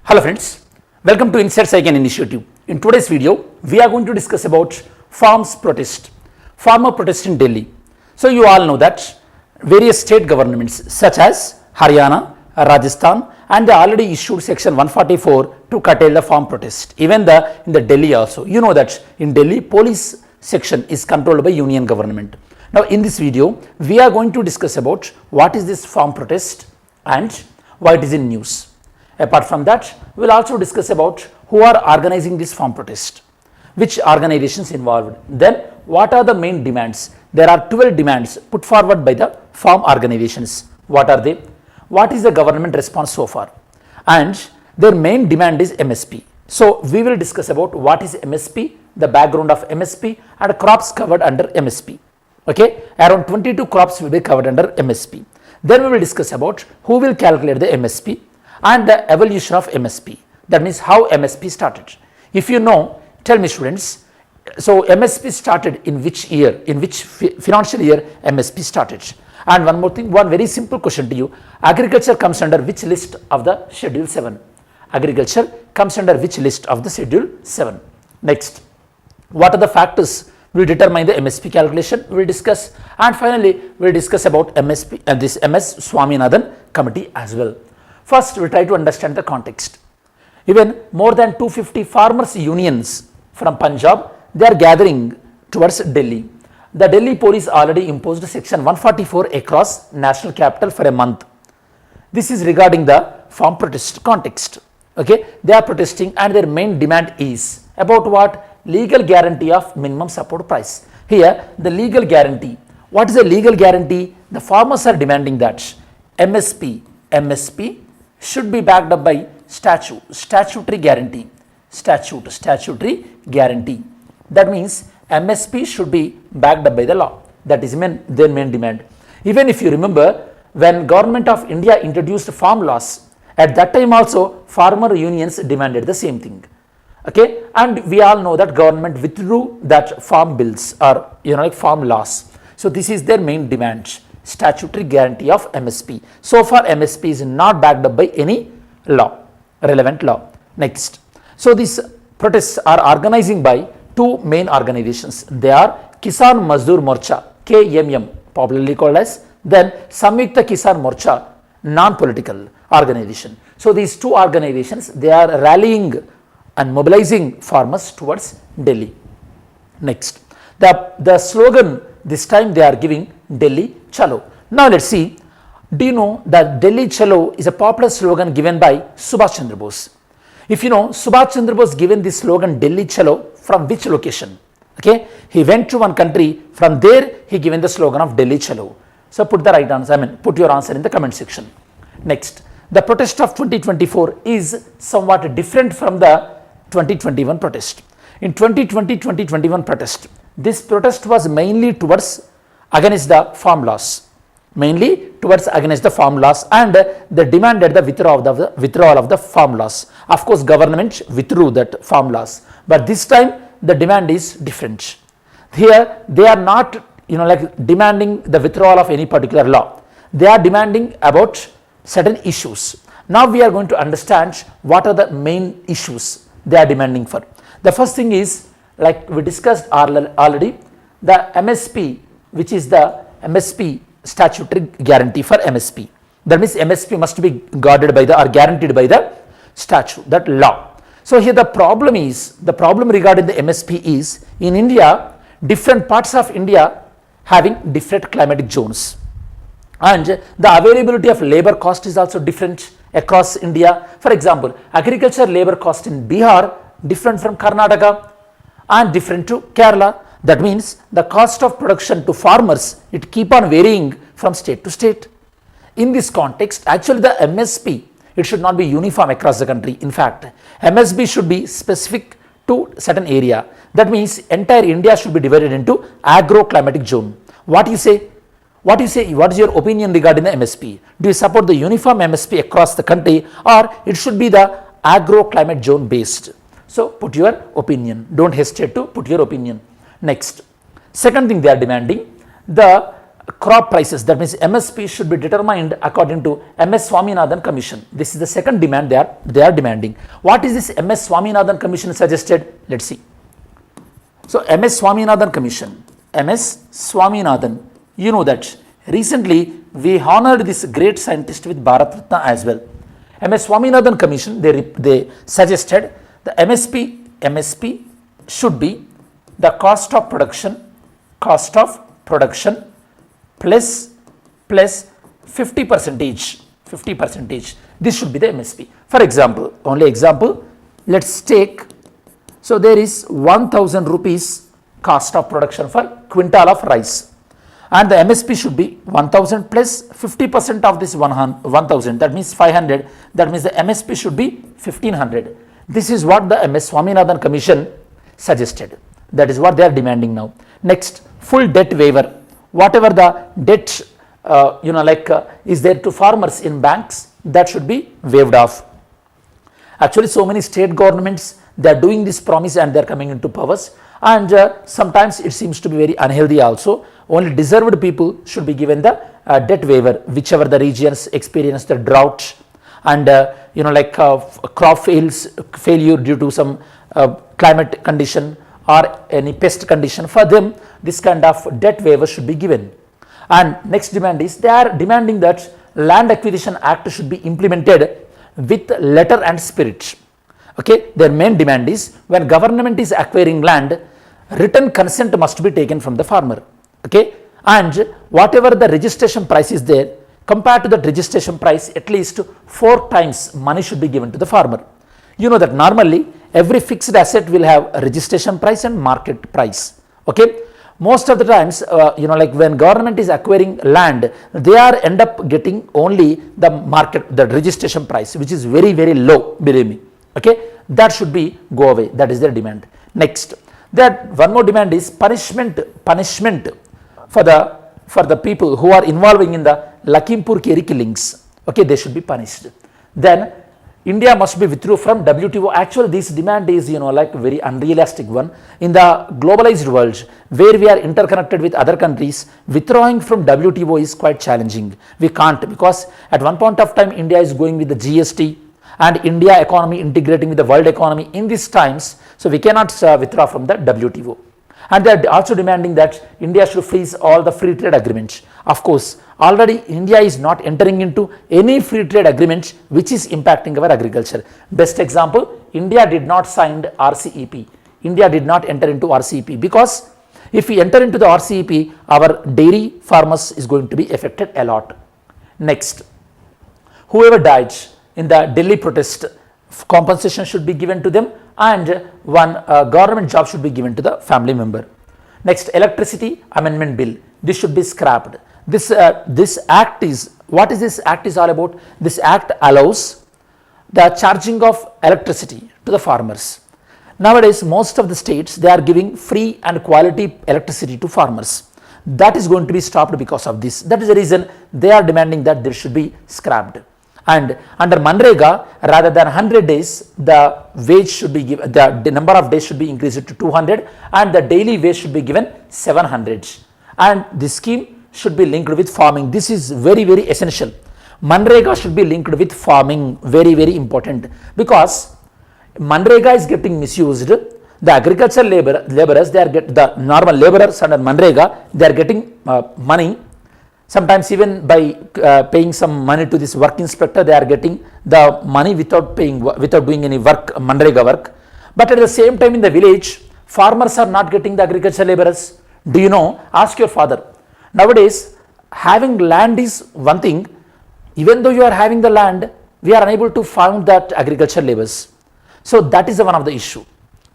Hello friends, welcome to Inside Second Initiative. In today's video, we are going to discuss about farmers protest, farmer protest in Delhi. So you all know that various state governments such as Haryana, Rajasthan, and they already issued section 144 to curtail the farm protest. Even in the Delhi also, you know that in Delhi police section is controlled by union government. Now in this video, we are going to discuss about what is this farm protest and why it is in news. Apart from that, we will also discuss about who are organizing this farm protest, which organizations involved, then what are the main demands. There are 12 demands put forward by the farm organizations. What are they? What is the government response so far? And their main demand is MSP. So we will discuss about what is MSP, the background of MSP and crops covered under MSP. Okay, around 22 crops will be covered under MSP. Then we will discuss about who will calculate the MSP and the evolution of MSP. That means how MSP started. If you know, tell me students, so MSP started in which year, in which financial year MSP started? And one more thing, one very simple question to you, agriculture comes under which list of the schedule 7? Agriculture comes under which list of the schedule 7? Next, what are the factors will determine the MSP calculation? We will discuss, and finally we will discuss about MSP and this MS Swaminathan committee as well. First, we try to understand the context. Even more than 250 farmers unions from Punjab, they are gathering towards Delhi. The Delhi police already imposed section 144 across national capital for a month. This is regarding the farm protest context. Okay, they are protesting and their main demand is about what? Legal guarantee of minimum support price. Here, the legal guarantee. What is the legal guarantee? The farmers are demanding that MSP should be backed up by statutory guarantee. Statutory guarantee. That means MSP should be backed up by the law. That is their main demand. Even if you remember, when government of India introduced farm laws, at that time also farmer unions demanded the same thing. Okay, and we all know that government withdrew that farm bills or like farm laws. So this is their main demand. Statutory guarantee of MSP. So far MSP is not backed up by any law, relevant law. Next, so these protests are organizing by two main organizations. They are Kisan Mazdoor Morcha, KMM, popularly called as, then Samyukta Kisan Morcha, non-political organization. So these two organizations, they are rallying and mobilizing farmers towards Delhi. Next, the slogan this time they are giving Delhi Chalo. Now let's see, do you know that Delhi Chalo is a popular slogan given by Subhash Chandra Bose? If you know, Subhash Chandra Bose given this slogan Delhi Chalo from which location? Okay, he went to one country, from there he given the slogan of Delhi Chalo. So put the right answer, put your answer in the comment section. Next, the protest of 2024 is somewhat different from the 2021 protest. In 2020-2021 protest, this protest was mainly towards against the farm laws, and they demanded the withdrawal of the farm laws. Of course, government withdrew that farm laws, but this time the demand is different. Here they are not demanding the withdrawal of any particular law. They are demanding about certain issues. Now we are going to understand what are the main issues they are demanding for. The first thing is, like we discussed already, the MSP, which is the MSP statutory guarantee for MSP. That means MSP must be guarded by the or guaranteed by the statute, that law. So here the problem regarding the MSP is, in India, different parts of India having different climatic zones, and the availability of labor cost is also different across India. For example, agriculture labor cost in Bihar different from Karnataka and different to Kerala. That means the cost of production to farmers, it keep on varying from state to state. In this context, actually the MSP, it should not be uniform across the country. In fact, MSP should be specific to certain area. That means entire India should be divided into agro-climatic zone. What you say? What is your opinion regarding the MSP? Do you support the uniform MSP across the country, or it should be the agro-climate zone based? So put your opinion. Don't hesitate to put your opinion. Next, second thing they are demanding, the crop prices, that means MSP should be determined according to MS Swaminathan Commission. This is the second demand they are demanding. What is this MS Swaminathan Commission suggested? Let's see. So MS Swaminathan Commission, MS Swaminathan, you know that recently we honored this great scientist with Bharat Ratna as well. MS Swaminathan Commission, they suggested the MSP should be the cost of production plus 50%. This should be the MSP. For example, only example, let's take, so there is 1000 rupees cost of production for quintal of rice, and the MSP should be 1000 plus 50% of this 1000, that means 500, that means the MSP should be 1500. This is what the MS Swaminathan Commission suggested. That is what they are demanding now. Next, full debt waiver. Whatever the debt is there to farmers in banks, that should be waived off. Actually, so many state governments, they are doing this promise and they are coming into powers, and sometimes it seems to be very unhealthy also. Only deserved people should be given the debt waiver, whichever the regions experience the drought and crop failure due to some climate condition or any pest condition. For them, this kind of debt waiver should be given. And next demand is, they are demanding that Land Acquisition Act should be implemented with letter and spirit. Okay, their main demand is, when government is acquiring land, written consent must be taken from the farmer. Okay, and whatever the registration price is there, compared to that registration price, at least 4 times money should be given to the farmer. You know that normally every fixed asset will have a registration price and market price. Okay, most of the times when government is acquiring land, they are end up getting only the market, the registration price, which is very, very low, believe me. Okay, that should be go away. That is their demand. Next, that one more demand is punishment for the people who are involving in the Lakhimpur Kheri killings. Okay, they should be punished. Then India must be withdraw from WTO. Actually, this demand is very unrealistic one. In the globalized world, where we are interconnected with other countries, withdrawing from WTO is quite challenging. We can't, because at one point of time India is going with the GST and India economy integrating with the world economy in these times, so we cannot withdraw from the WTO. And they are also demanding that India should freeze all the free trade agreements. Of course, already India is not entering into any free trade agreement which is impacting our agriculture. Best example, India did not sign RCEP. India did not enter into RCEP, because if we enter into the RCEP, our dairy farmers is going to be affected a lot. Next, whoever died in the Delhi protest, compensation should be given to them, and one government job should be given to the family member. Next, electricity amendment bill. This should be scrapped. This act is, what is this act is all about? This act allows the charging of electricity to the farmers. Nowadays, most of the states, they are giving free and quality electricity to farmers. That is going to be stopped because of this. That is the reason they are demanding that there should be scrapped. And under Manrega, rather than 100 days, the wage should be given, the number of days should be increased to 200, and the daily wage should be given 700. And this scheme should be linked with farming. This is very, very essential. Manrega should be linked with farming, very, very important, because Manrega is getting misused. The agricultural laborers, they are the normal laborers under Manrega, they are getting money. Sometimes even by paying some money to this work inspector, they are getting the money without doing any work, Manrega work. But at the same time in the village, farmers are not getting the agricultural laborers. Do you know? Ask your father. Nowadays, having land is one thing. Even though you are having the land, we are unable to find that agricultural laborers. So that is one of the issue.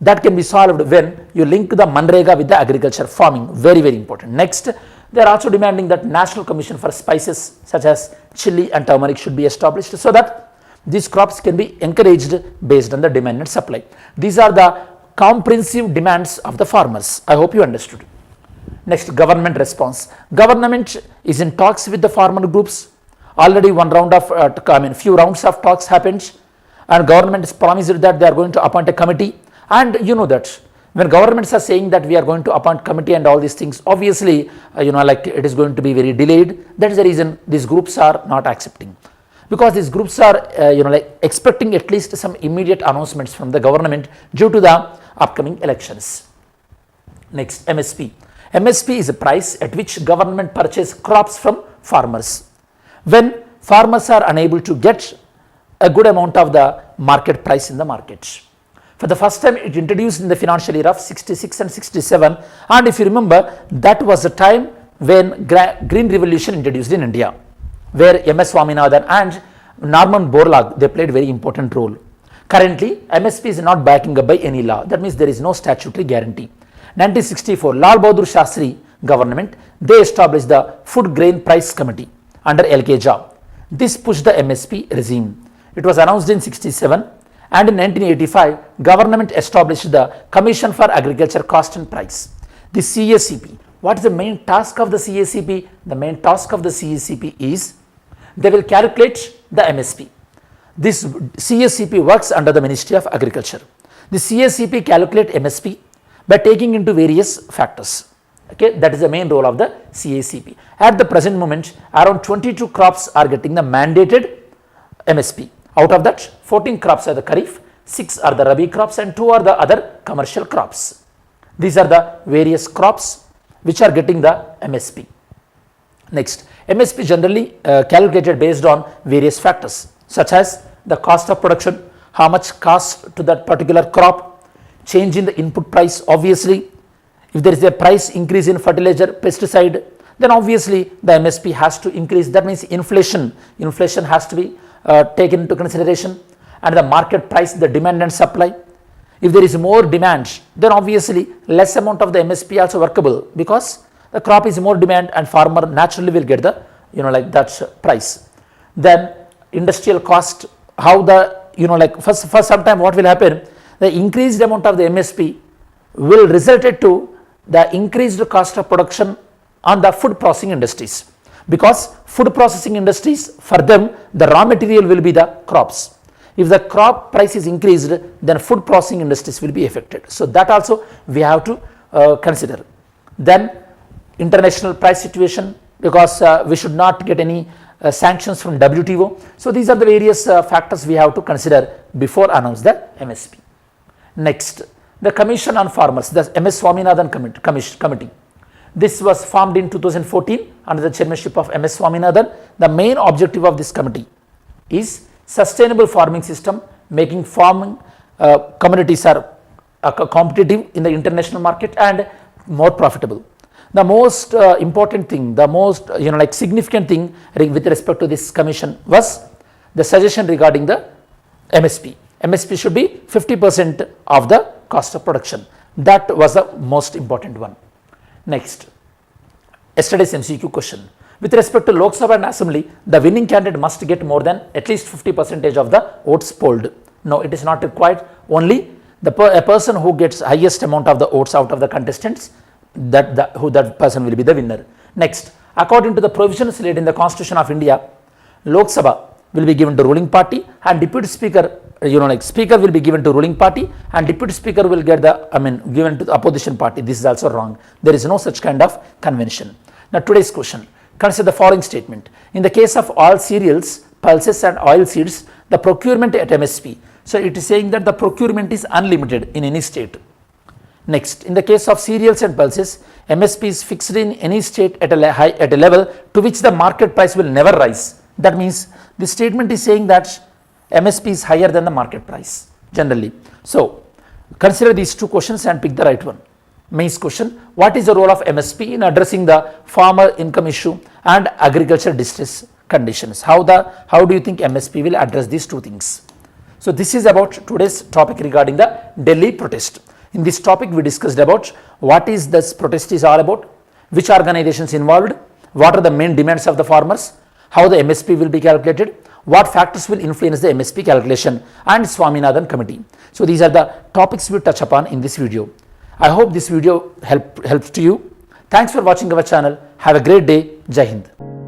That can be solved when you link the Manrega with the agriculture farming. Very, very important. Next, they are also demanding that National Commission for Spices such as chili and turmeric should be established, so that these crops can be encouraged based on the demand and supply. These are the comprehensive demands of the farmers. I hope you understood. Next, government response. Government is in talks with the farmer groups. Already few rounds of talks happened, and government has promised that they are going to appoint a committee. And you know that When governments are saying that we are going to appoint committee and all these things, obviously, like it is going to be very delayed. That is the reason these groups are not accepting, because these groups are, like expecting at least some immediate announcements from the government due to the upcoming elections. Next, MSP. MSP is a price at which government purchase crops from farmers. When farmers are unable to get a good amount of the market price in the market. For the first time, it introduced in the financial year of 66 and 67, and if you remember, that was the time when Green Revolution introduced in India, where MS Swaminathan and Norman Borlaug, they played very important role. Currently, MSP is not backing up by any law. That means there is no statutory guarantee. 1964, Lal Bahadur Shastri government, they established the Food Grain Price Committee under L.K. Jha. This pushed the MSP regime. It was announced in 67, and in 1985, government established the Commission for Agriculture Cost and Price, the CACP. What is the main task of the CACP? The main task of the CACP is they will calculate the MSP. This CACP works under the Ministry of Agriculture. The CACP calculate MSP by taking into various factors. Okay, that is the main role of the CACP. At the present moment, around 22 crops are getting the mandated MSP. Out of that, 14 crops are the Kharif, 6 are the Rabi crops, and 2 are the other commercial crops. These are the various crops which are getting the MSP. Next, MSP generally calculated based on various factors such as the cost of production, how much cost to that particular crop, change in the input price. Obviously, if there is a price increase in fertilizer, pesticide, then obviously the MSP has to increase. That means inflation has to be taken into consideration, and the market price, the demand and supply. If there is more demand, then obviously less amount of the MSP also workable, because the crop is more demand and farmer naturally will get the like that price. Then industrial cost, how the like for some time what will happen, the increased amount of the MSP will result to the increased cost of production on the food processing industries, because food processing industries, for them the raw material will be the crops. If the crop price is increased, then food processing industries will be affected. So that also we have to consider. Then international price situation, because we should not get any sanctions from WTO. So these are the various factors we have to consider before announce the MSP. Next, the Commission on Farmers, the MS Swaminathan Committee. This was formed in 2014 under the chairmanship of MS Swaminathan. The main objective of this committee is sustainable farming system, making farming communities are competitive in the international market and more profitable. The most important thing, the most like significant thing with respect to this commission was the suggestion regarding the MSP. MSP should be 50% of the cost of production. That was the most important one. Next, yesterday's MCQ question. With respect to Lok Sabha and Assembly, the winning candidate must get more than at least 50% of the votes polled. No, it is not required. Only a person who gets highest amount of the votes out of the contestants, that person will be the winner. Next, according to the provisions laid in the Constitution of India, Lok Sabha will be given to ruling party, and deputy speaker, like speaker will be given to ruling party, and deputy speaker will get given to the opposition party. This is also wrong. There is no such kind of convention. Now today's question, consider the following statement. In the case of all cereals, pulses and oil seeds, the procurement at MSP. So it is saying that the procurement is unlimited in any state. Next, in the case of cereals and pulses, MSP is fixed in any state at a level to which the market price will never rise. That means this statement is saying that MSP is higher than the market price generally. So consider these two questions and pick the right one. Mains question, what is the role of MSP in addressing the farmer income issue and agriculture distress conditions? How do you think MSP will address these two things? So this is about today's topic regarding the Delhi protest. In this topic we discussed about what is this protest is all about, which organizations involved, what are the main demands of the farmers, how the MSP will be calculated, what factors will influence the MSP calculation, and Swaminathan committee. So these are the topics we touch upon in this video. I hope this video helps to you. Thanks for watching our channel. Have a great day. Jai Hind.